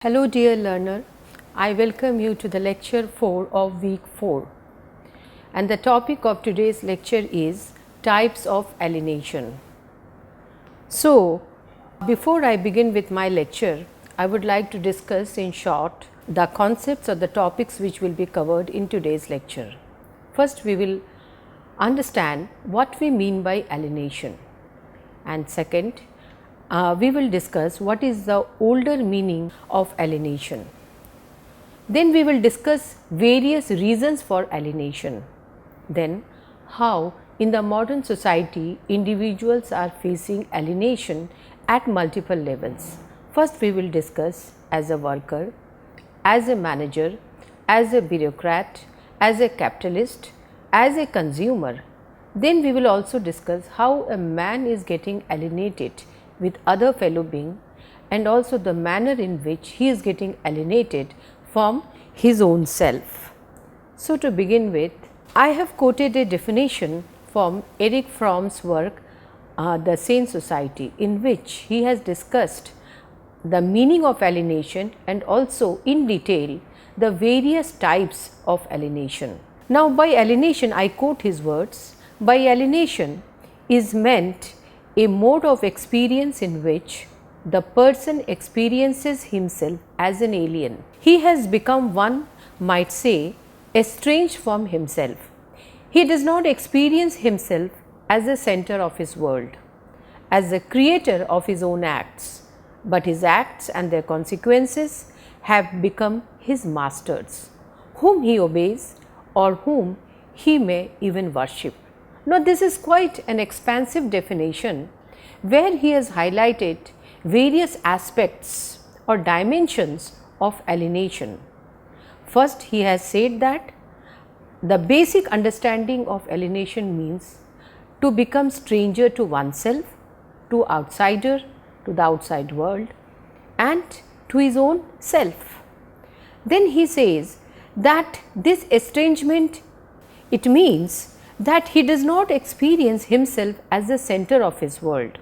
Hello dear learner, I welcome you to the lecture 4 of week 4 and the topic of today's lecture is types of alienation. So, before I begin with my lecture, I would like to discuss in short the concepts or the topics which will be covered in today's lecture. First, we will understand what we mean by alienation, and second, we will discuss what is the older meaning of alienation. Then we will discuss various reasons for alienation. Then how in the modern society individuals are facing alienation at multiple levels. First we will discuss as a worker, as a manager, as a bureaucrat, as a capitalist, as a consumer. Then we will also discuss how a man is getting alienated with other fellow being and also the manner in which he is getting alienated from his own self. So, to begin with, I have quoted a definition from Fromm's work The Sane Society, in which he has discussed the meaning of alienation and also in detail the various types of alienation. Now, by alienation, I quote his words, by alienation is meant a mode of experience in which the person experiences himself as an alien. He has become, one might say, estranged from himself. He does not experience himself as the center of his world, as the creator of his own acts, but his acts and their consequences have become his masters, whom he obeys or whom he may even worship. Now, this is quite an expansive definition where he has highlighted various aspects or dimensions of alienation. First, he has said that the basic understanding of alienation means to become stranger to oneself, to outsider, to the outside world and to his own self. Then he says that this estrangement, it means that he does not experience himself as the center of his world.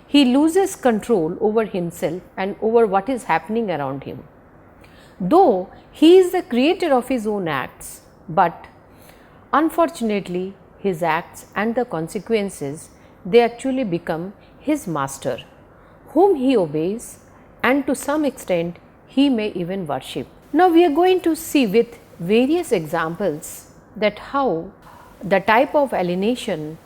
He loses control over himself and over what is happening around him. Though he is the creator of his own acts, but unfortunately his acts and the consequences, they actually become his master, whom he obeys and to some extent he may even worship. Now we are going to see with various examples that how the type of alienation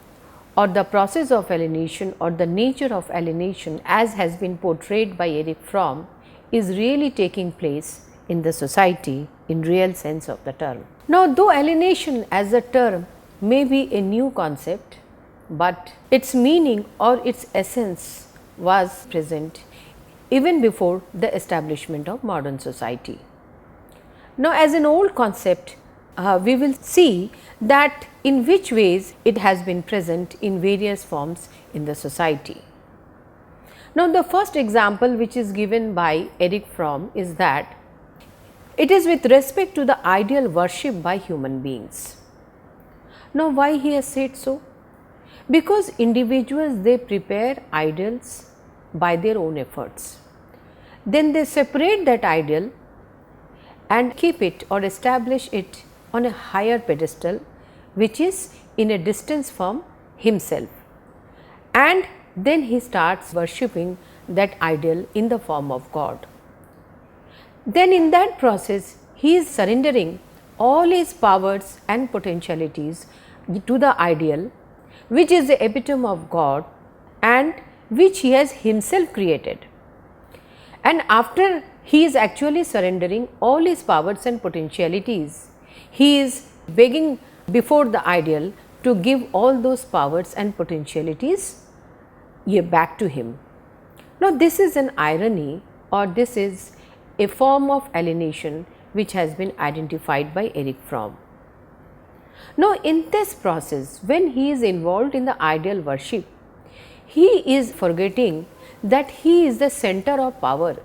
or the process of alienation or the nature of alienation as has been portrayed by Fromm is really taking place in the society in real sense of the term. Now, though alienation as a term may be a new concept, but its meaning or its essence was present even before the establishment of modern society. Now, as an old concept, we will see that in which ways it has been present in various forms in the society. Now, the first example which is given by Fromm is that it is with respect to the ideal worship by human beings. Now, why he has said so? Because individuals, they prepare idols by their own efforts. Then they separate that idol and keep it or establish it on a higher pedestal which is in a distance from himself, and then he starts worshipping that idol in the form of God. Then in that process he is surrendering all his powers and potentialities to the ideal which is the epitome of God and which he has himself created. And after he is actually surrendering all his powers and potentialities, he is begging before the ideal to give all those powers and potentialities back to him. Now, this is an irony or this is a form of alienation which has been identified by Fromm. Now, in this process, when he is involved in the ideal worship, he is forgetting that he is the center of power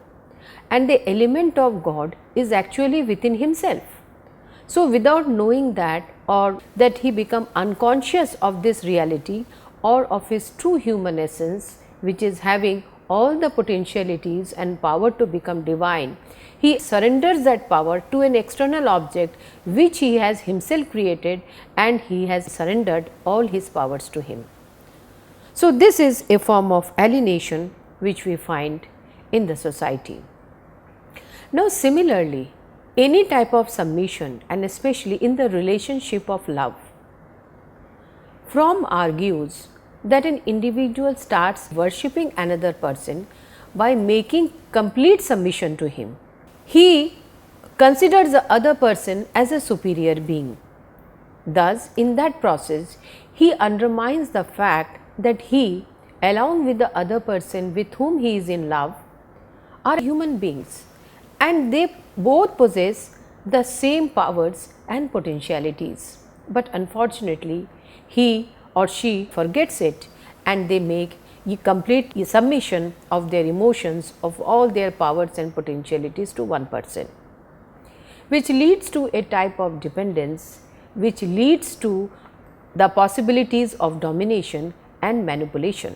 and the element of God is actually within himself. So, without knowing that or that he become unconscious of this reality or of his true human essence which is having all the potentialities and power to become divine, he surrenders that power to an external object which he has himself created, and he has surrendered all his powers to him. So, this is a form of alienation which we find in the society. Now, similarly, any type of submission, and especially in the relationship of love, Fromm argues that an individual starts worshipping another person by making complete submission to him. He considers the other person as a superior being. Thus, in that process, he undermines the fact that he, along with the other person with whom he is in love, are human beings, and they both possess the same powers and potentialities. But unfortunately, he or she forgets it, and they make a complete submission of their emotions, of all their powers and potentialities to one person, which leads to a type of dependence, which leads to the possibilities of domination and manipulation.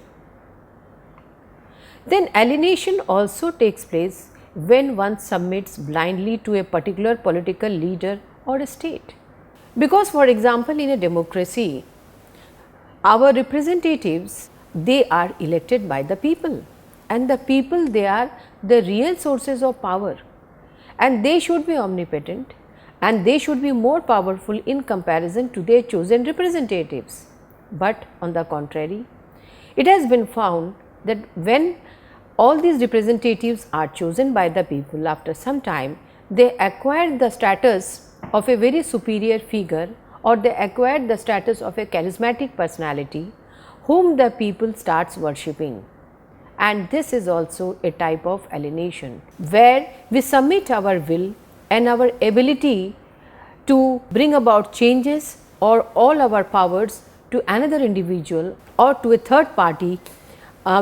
Then alienation also takes place when one submits blindly to a particular political leader or a state. Because, for example, in a democracy, our representatives, they are elected by the people, and the people, they are the real sources of power, and they should be omnipotent, and they should be more powerful in comparison to their chosen representatives. But on the contrary, it has been found that when all these representatives are chosen by the people, after some time they acquire the status of a very superior figure, or they acquire the status of a charismatic personality whom the people starts worshipping. And this is also a type of alienation, where we submit our will and our ability to bring about changes or all our powers to another individual or to a third party,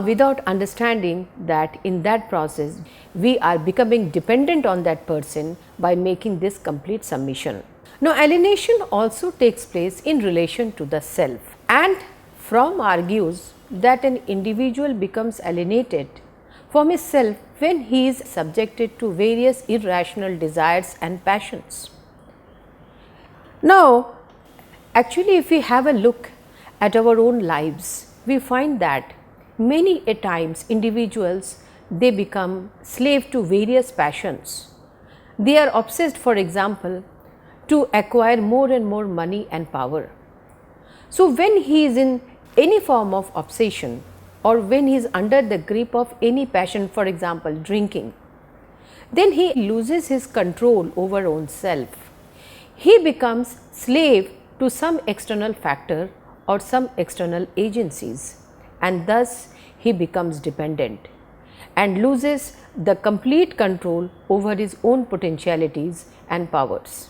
without understanding that in that process we are becoming dependent on that person by making this complete submission. Now, alienation also takes place in relation to the self, and Fromm argues that an individual becomes alienated from his self when he is subjected to various irrational desires and passions. Now, actually, if we have a look at our own lives, we find that many a times individuals, they become slave to various passions. They are obsessed, for example, to acquire more and more money and power. So, when he is in any form of obsession, or when he is under the grip of any passion, for example drinking, then he loses his control over own self. He becomes slave to some external factor or some external agencies, and thus he becomes dependent and loses the complete control over his own potentialities and powers.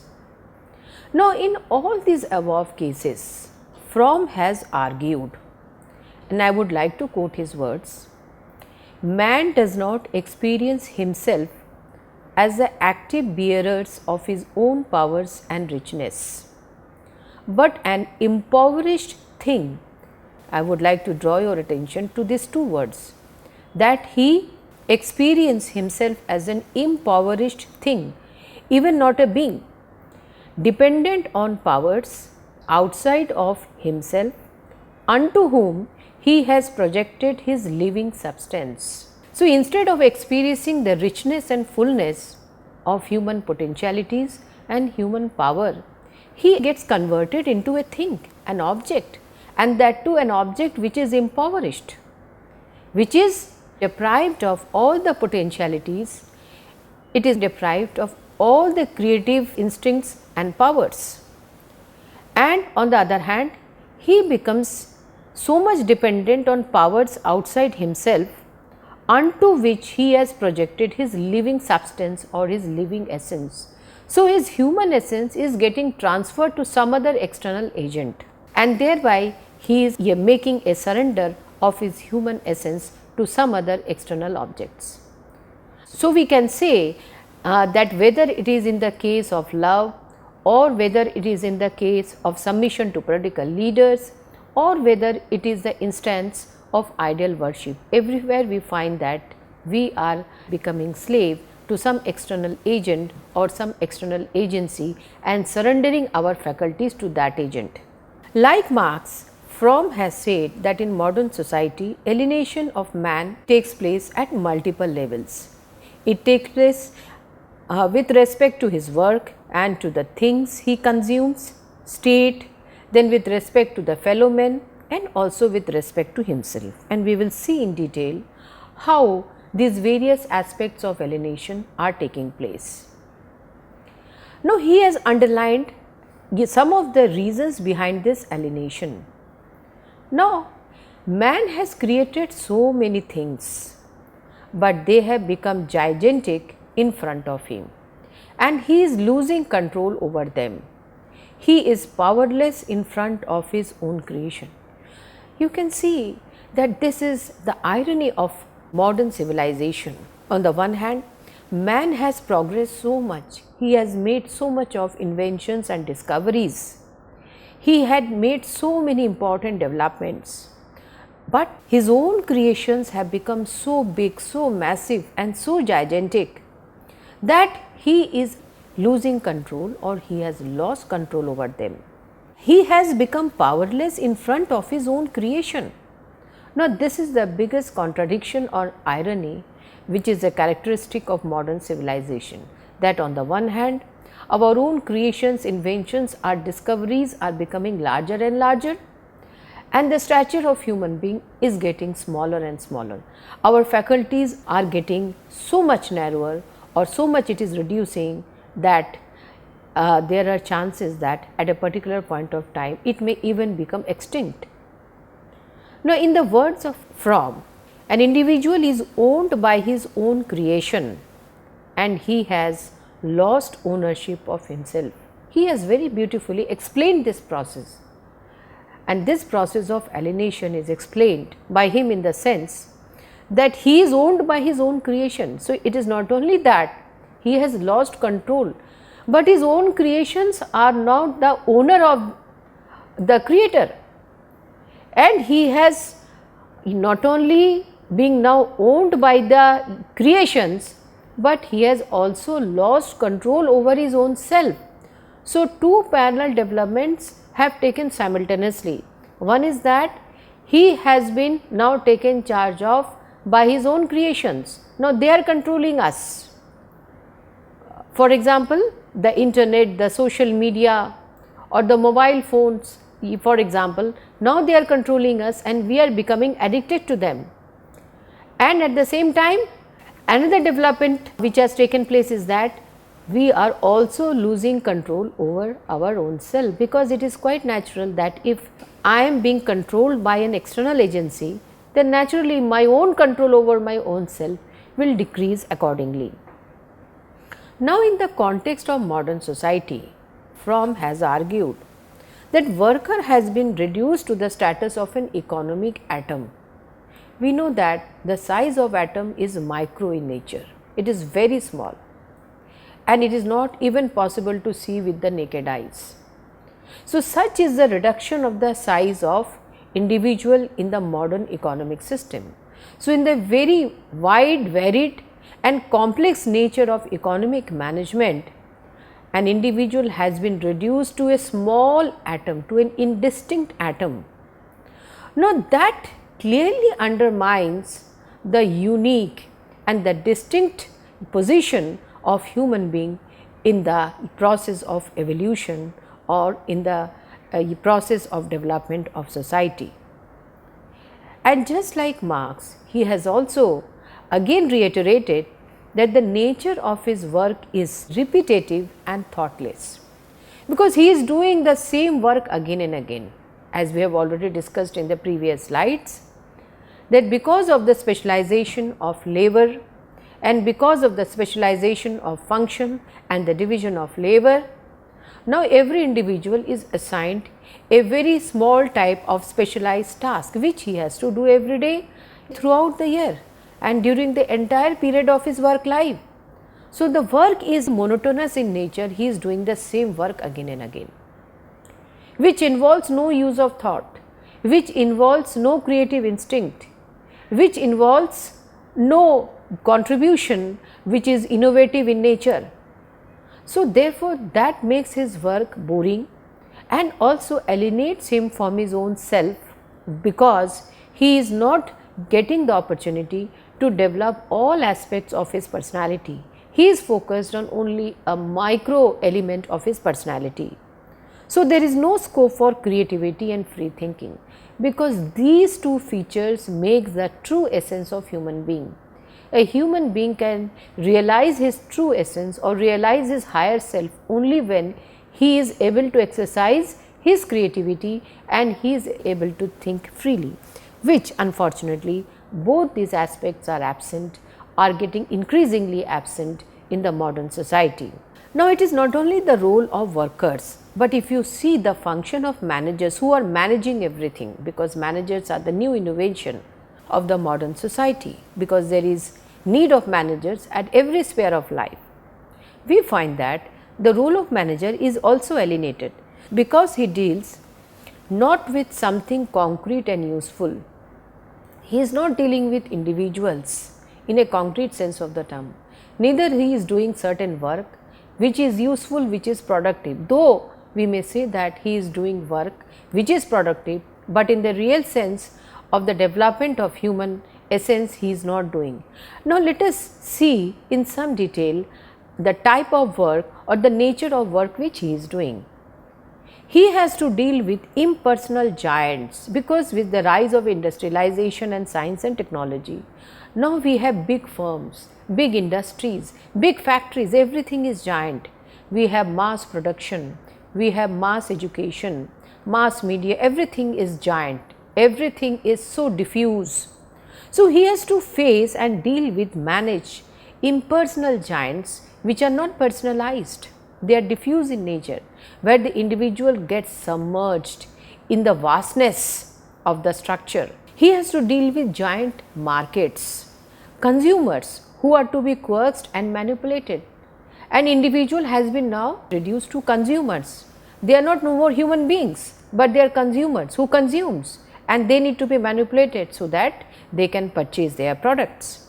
Now, in all these above cases, Fromm has argued, and I would like to quote his words: "Man does not experience himself as the active bearers of his own powers and richness, but an impoverished thing." I would like to draw your attention to these two words, that he experiences himself as an impoverished thing, even not a being, dependent on powers outside of himself, unto whom he has projected his living substance. So, instead of experiencing the richness and fullness of human potentialities and human power, he gets converted into a thing, an object, and that too an object which is impoverished, which is deprived of all the potentialities, it is deprived of all the creative instincts and powers. And on the other hand, he becomes so much dependent on powers outside himself, unto which he has projected his living substance or his living essence. So, his human essence is getting transferred to some other external agent, and thereby he is making a surrender of his human essence to some other external objects. So, we can say that whether it is in the case of love, or whether it is in the case of submission to political leaders, or whether it is the instance of ideal worship. Everywhere we find that we are becoming slave to some external agent or some external agency and surrendering our faculties to that agent. Like Marx, Fromm has said that in modern society, alienation of man takes place at multiple levels. It takes place with respect to his work and to the things he consumes, state, then with respect to the fellow men and also with respect to himself. And we will see in detail how these various aspects of alienation are taking place. Now, he has underlined some of the reasons behind this alienation. Now, man has created so many things, but they have become gigantic in front of him and he is losing control over them. He is powerless in front of his own creation. You can see that this is the irony of modern civilization. On the one hand, man has progressed so much, he has made so much of inventions and discoveries. He had made so many important developments, but his own creations have become so big, so massive and so gigantic that he is losing control or he has lost control over them. He has become powerless in front of his own creation. Now, this is the biggest contradiction or irony which is a characteristic of modern civilization, that on the one hand, our own creations, inventions, our discoveries are becoming larger and larger and the stature of human being is getting smaller and smaller. Our faculties are getting so much narrower or so much it is reducing that there are chances that at a particular point of time it may even become extinct. Now, in the words of Fromm, an individual is owned by his own creation and he has lost ownership of himself. He has very beautifully explained this process, and this process of alienation is explained by him in the sense that he is owned by his own creation. So, it is not only that he has lost control, but his own creations are not the owner of the creator, and he has not only being now owned by the creations, but he has also lost control over his own self. So, two parallel developments have taken simultaneously. One is that he has been now taken charge of by his own creations. Now, they are controlling us. For example, the internet, the social media or the mobile phones, for example, now they are controlling us and we are becoming addicted to them. And at the same time, another development which has taken place is that we are also losing control over our own self, because it is quite natural that if I am being controlled by an external agency, then naturally my own control over my own self will decrease accordingly. Now, in the context of modern society, Fromm has argued that worker has been reduced to the status of an economic atom. We know that the size of atom is micro in nature, it is very small and it is not even possible to see with the naked eyes. So, such is the reduction of the size of individual in the modern economic system. So, in the very wide, varied and complex nature of economic management, an individual has been reduced to a small atom, to an indistinct atom. Now, that clearly undermines the unique and the distinct position of human being in the process of evolution or in the process of development of society. And just like Marx, he has also again reiterated that the nature of his work is repetitive and thoughtless, because he is doing the same work again and again, as we have already discussed in the previous slides, that because of the specialization of labor and because of the specialization of function and the division of labor, now every individual is assigned a very small type of specialized task which he has to do every day throughout the year and during the entire period of his work life. So, the work is monotonous in nature, he is doing the same work again and again, which involves no use of thought, which involves no creative instinct, which involves no contribution which is innovative in nature. So, therefore, that makes his work boring and also alienates him from his own self, because he is not getting the opportunity to develop all aspects of his personality. He is focused on only a micro element of his personality. So, there is no scope for creativity and free thinking, because these two features make the true essence of human being. A human being can realize his true essence or realize his higher self only when he is able to exercise his creativity and he is able to think freely, which unfortunately both these aspects are absent, are getting increasingly absent in the modern society. Now, it is not only the role of workers, but if you see the function of managers who are managing everything, because managers are the new innovation of the modern society, because there is need of managers at every sphere of life. We find that the role of manager is also alienated, because he deals not with something concrete and useful. He is not dealing with individuals in a concrete sense of the term. Neither he is doing certain work which is useful, which is productive, though we may say that he is doing work which is productive, but in the real sense of the development of human essence he is not doing. Now, let us see in some detail the type of work or the nature of work which he is doing. He has to deal with impersonal giants, because with the rise of industrialization and science and technology, now we have big firms, big industries, big factories, everything is giant. We have mass production, we have mass education, mass media, everything is giant, everything is so diffuse. So, he has to face and deal with, manage impersonal giants which are not personalized, they are diffuse in nature, where the individual gets submerged in the vastness of the structure. He has to deal with giant markets, consumers who are to be coerced and manipulated. An individual has been now reduced to consumers. They are not no more human beings, but they are consumers who consumes, and they need to be manipulated so that they can purchase their products.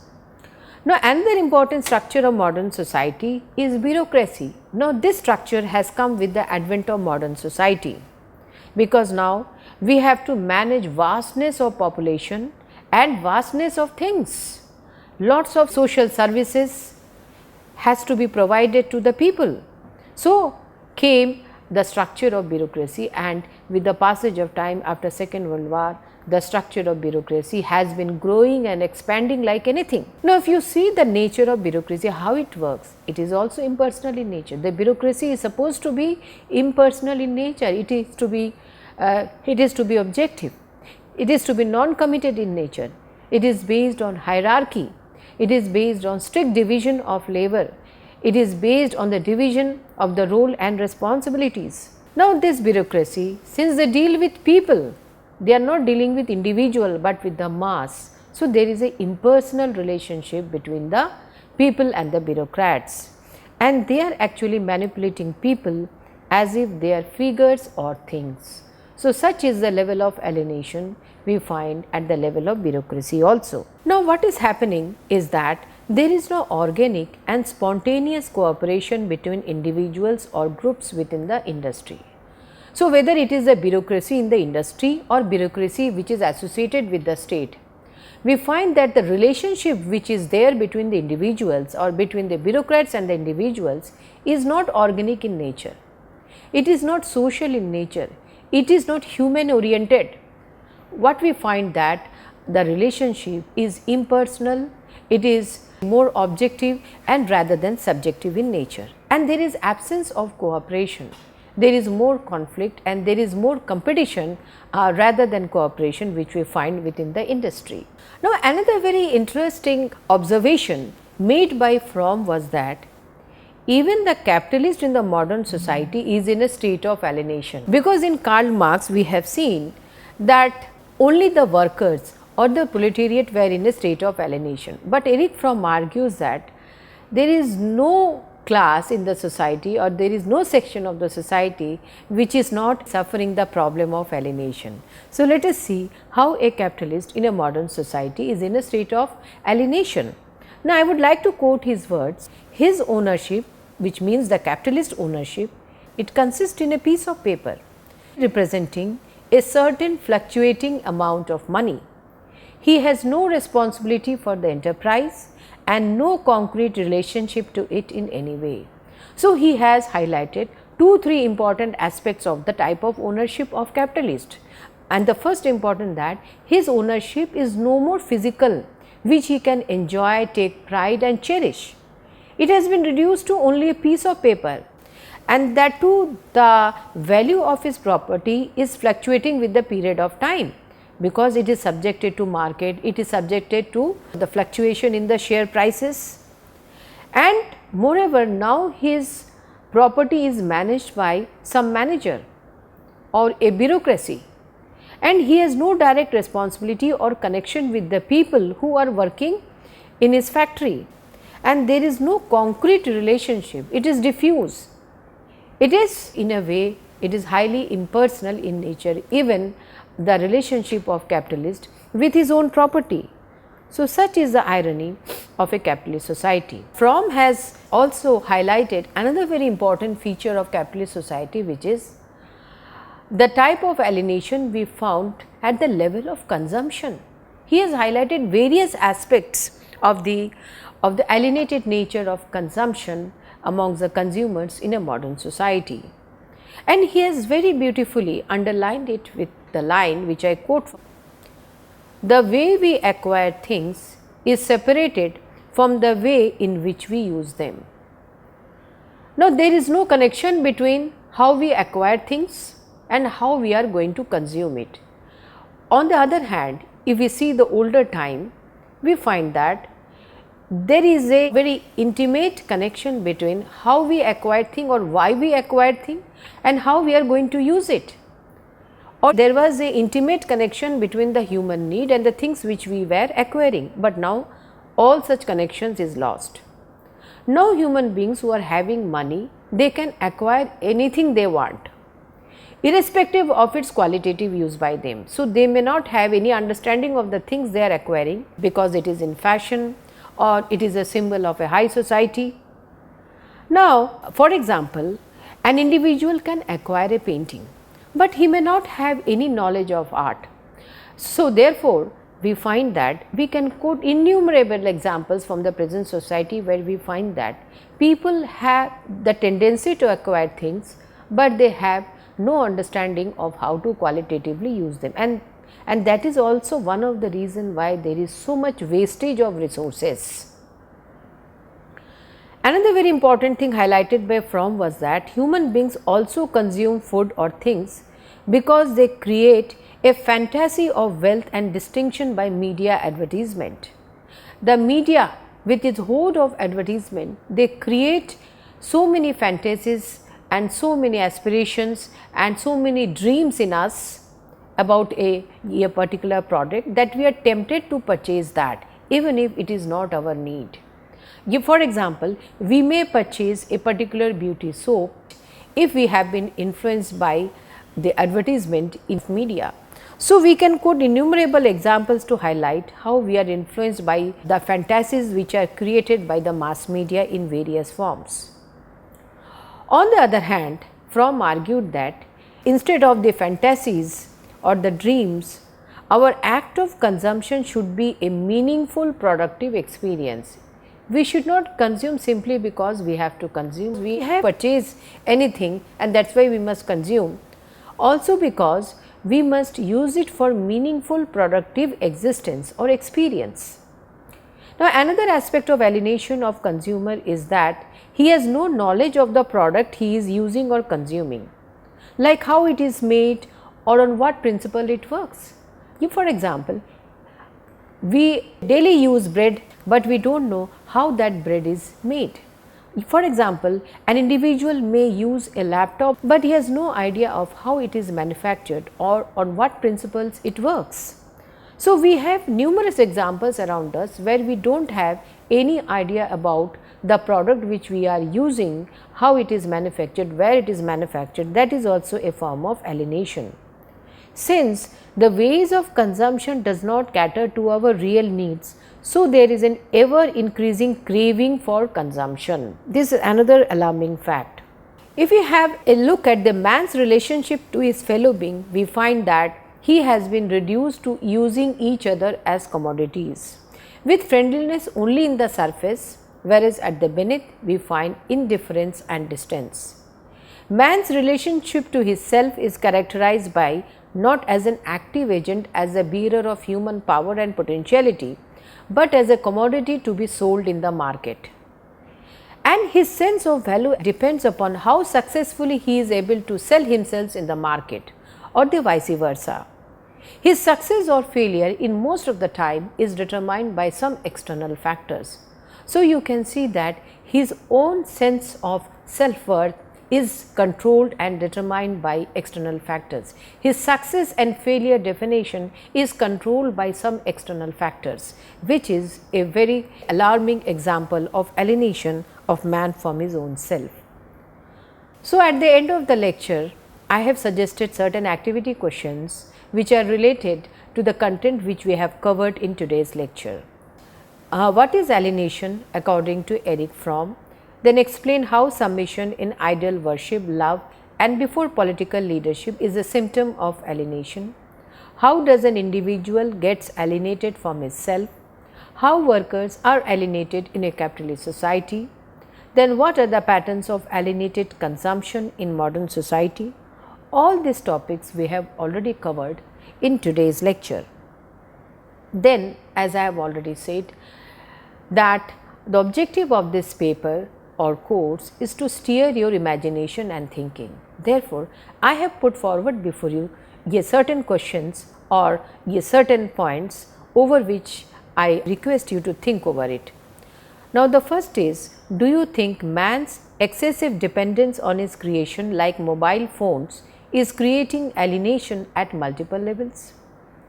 Now, another important structure of modern society is bureaucracy. Now, this structure has come with the advent of modern society, because now we have to manage vastness of population and vastness of things. Lots of social services has to be provided to the people. So, came the structure of bureaucracy, and with the passage of time after Second World War, the structure of bureaucracy has been growing and expanding like anything. Now, if you see the nature of bureaucracy, how it works, it is also impersonal in nature. The bureaucracy is supposed to be impersonal in nature. It is to be objective. It is to be non-committed in nature. It is based on hierarchy. It is based on strict division of labor. It is based on the division of the role and responsibilities. Now, this bureaucracy, since they deal with people, they are not dealing with individual but with the mass. So, there is an impersonal relationship between the people and the bureaucrats, and they are actually manipulating people as if they are figures or things. So, such is the level of alienation we find at the level of bureaucracy also. Now, what is happening is that there is no organic and spontaneous cooperation between individuals or groups within the industry. So, whether it is a bureaucracy in the industry or bureaucracy which is associated with the state, we find that the relationship which is there between the individuals or between the bureaucrats and the individuals is not organic in nature. It is not social in nature. It is not human oriented. What we find that the relationship is impersonal, it is more objective and rather than subjective in nature, and there is absence of cooperation. There is more conflict and there is more competition rather than cooperation, which we find within the industry. Now, another very interesting observation made by Fromm was that even the capitalist in the modern society is in a state of alienation, because in Karl Marx we have seen that only the workers or the proletariat were in a state of alienation. But Fromm argues that there is no class in the society, or there is no section of the society which is not suffering the problem of alienation. So, let us see how a capitalist in a modern society is in a state of alienation. Now, I would like to quote his words. His ownership, which means the capitalist ownership, it consists in a piece of paper representing a certain fluctuating amount of money. He has no responsibility for the enterprise and no concrete relationship to it in any way. So, he has highlighted 2-3 important aspects of the type of ownership of capitalist, and the first important, that his ownership is no more physical, which he can enjoy, take pride and cherish. It has been reduced to only a piece of paper, and that too the value of his property is fluctuating with the period of time, because it is subjected to market, it is subjected to the fluctuation in the share prices, and moreover now his property is managed by some manager or a bureaucracy, and he has no direct responsibility or connection with the people who are working in his factory, and there is no concrete relationship, it is diffuse. It is in a way, it is highly impersonal in nature, even the relationship of capitalist with his own property. So, such is the irony of a capitalist society. Fromm has also highlighted another very important feature of capitalist society, which is the type of alienation we found at the level of consumption. He has highlighted various aspects of the alienated nature of consumption amongst the consumers in a modern society, and he has very beautifully underlined it with the line which I quote: "The way we acquire things is separated from the way in which we use them." Now, there is no connection between how we acquire things and how we are going to consume it. On the other hand, if we see the older time, we find that there is a very intimate connection between how we acquire thing or why we acquire thing and how we are going to use it. Or there was a intimate connection between the human need and the things which we were acquiring, but now all such connections is lost. Now human beings who are having money, they can acquire anything they want, irrespective of its qualitative use by them. So, they may not have any understanding of the things they are acquiring because it is in fashion or it is a symbol of a high society. Now, for example, an individual can acquire a painting, but he may not have any knowledge of art. So, therefore, we find that we can quote innumerable examples from the present society where we find that people have the tendency to acquire things, but they have no understanding of how to qualitatively use them, and that is also one of the reasons why there is so much wastage of resources. Another very important thing highlighted by Fromm was that human beings also consume food or things because they create a fantasy of wealth and distinction by media advertisement. The media, with its horde of advertisement, they create so many fantasies and so many aspirations and so many dreams in us about a particular product that we are tempted to purchase that, even if it is not our need. For example, we may purchase a particular beauty soap if we have been influenced by the advertisement in media. So, we can quote innumerable examples to highlight how we are influenced by the fantasies which are created by the mass media in various forms. On the other hand, Fromm argued that instead of the fantasies or the dreams, our act of consumption should be a meaningful productive experience. We should not consume simply because we have to consume. We have purchased anything and that is why we must consume. Also because we must use it for meaningful productive existence or experience. Now, another aspect of alienation of consumer is that he has no knowledge of the product he is using or consuming, like how it is made or on what principle it works. For example, we daily use bread, but we do not know how that bread is made. For example, an individual may use a laptop, but he has no idea of how it is manufactured or on what principles it works. So, we have numerous examples around us where we do not have any idea about the product which we are using, how it is manufactured, where it is manufactured, that is also a form of alienation. Since the ways of consumption does not cater to our real needs, so there is an ever increasing craving for consumption. This is another alarming fact. If we have a look at the man's relationship to his fellow being, we find that he has been reduced to using each other as commodities, with friendliness only in the surface, whereas at the beneath we find indifference and distance. Man's relationship to his self is characterized by not as an active agent, as a bearer of human power and potentiality, but as a commodity to be sold in the market. And his sense of value depends upon how successfully he is able to sell himself in the market, or the vice versa. His success or failure in most of the time is determined by some external factors. So you can see that his own sense of self-worth is controlled and determined by external factors. His success and failure definition is controlled by some external factors, which is a very alarming example of alienation of man from his own self. So at the end of the lecture, I have suggested certain activity questions which are related to the content which we have covered in today's lecture. What is alienation according to Fromm? Then explain how submission in idol worship, love and before political leadership is a symptom of alienation. How does an individual gets alienated from his self? How workers are alienated in a capitalist society? Then what are the patterns of alienated consumption in modern society? All these topics we have already covered in today's lecture. Then, as I have already said, that the objective of this paper or course is to steer your imagination and thinking. Therefore, I have put forward before you certain questions or certain points over which I request you to think over it. Now, the first is, do you think man's excessive dependence on his creation like mobile phones is creating alienation at multiple levels?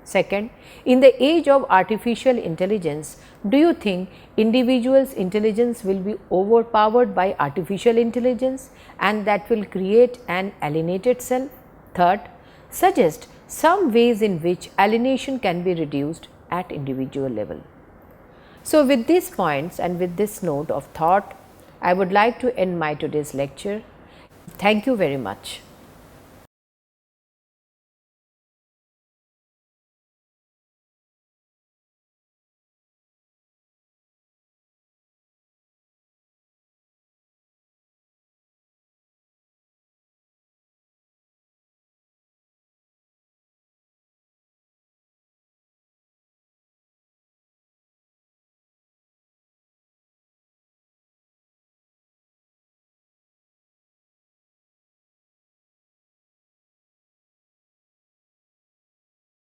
Second, in the age of artificial intelligence, do you think individuals' intelligence will be overpowered by artificial intelligence and that will create an alienated self? Third, suggest some ways in which alienation can be reduced at individual level. So, with these points and with this note of thought, I would like to end my today's lecture. Thank you very much.